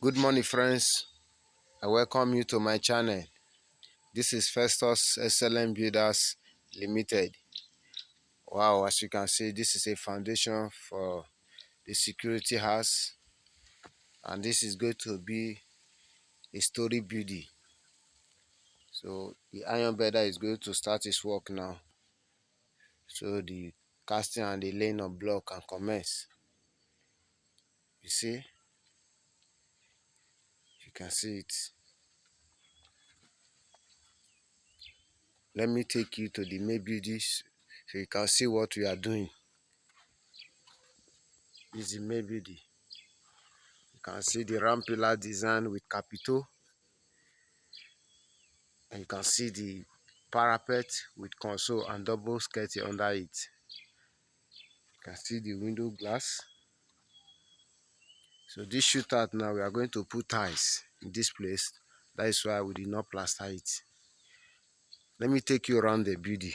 Good morning, friends. I welcome you to my channel. This is Festus Excellent Builders Limited. Wow, as you can see, this is a foundation for the security house, and this is going to be a story building. So the iron bender is going to start his work now. So the casting and the laying of block can commence. You see, you can see it. Let me take you to the main buildings so you can see what we are doing. This is the main building. You can see the ramp pillar design with capito, and you can see the parapet with console and double skirting under it. You can see the window glass. So this shootout now, we are going to put tiles in this place. That is why we did not plaster it. Let me take you around the building.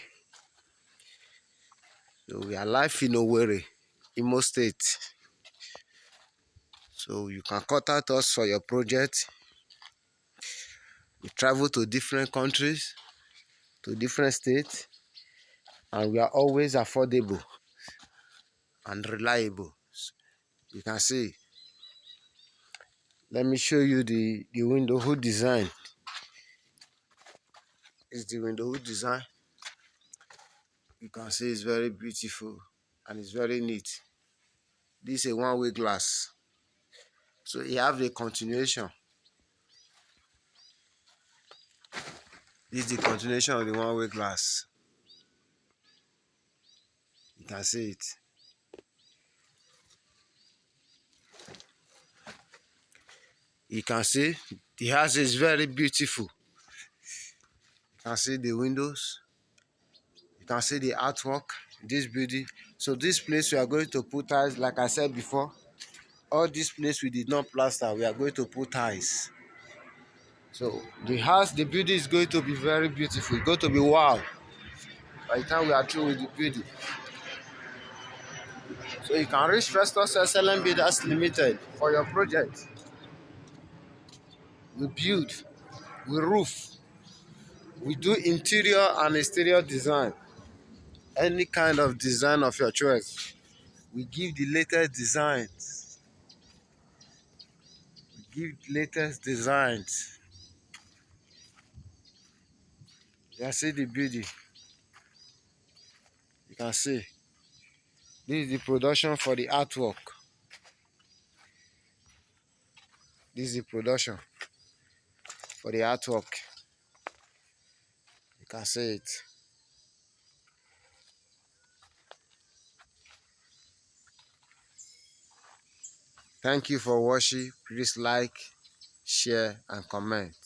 So we are live in Owerri, Imo State. So you can contact us for your project. We travel to different countries, to different states, and we are always affordable and reliable. You can see. Let me show you the window hood design. It's the window hood design. You can see it's very beautiful and it's very neat. This is a one-way glass, so you have a continuation. This is the continuation of the one-way glass. You can see it. You can see the house is very beautiful. You can see the windows. You can see the artwork, this building. So this place we are going to put tiles, like I said before. All this place we did not plaster, we are going to put tiles. So the house, the building is going to be very beautiful. It's going to be wow by the time we are through with the building. So you can reach Festus Excellent Builders Limited for your project. We build, we roof, we do interior and exterior design. Any kind of design of your choice. We give the latest designs. We give latest designs. You can see the building. You can see. This is the production for the artwork. This is the production for the artwork. You can see it. Thank you for watching. Please like, share, and comment.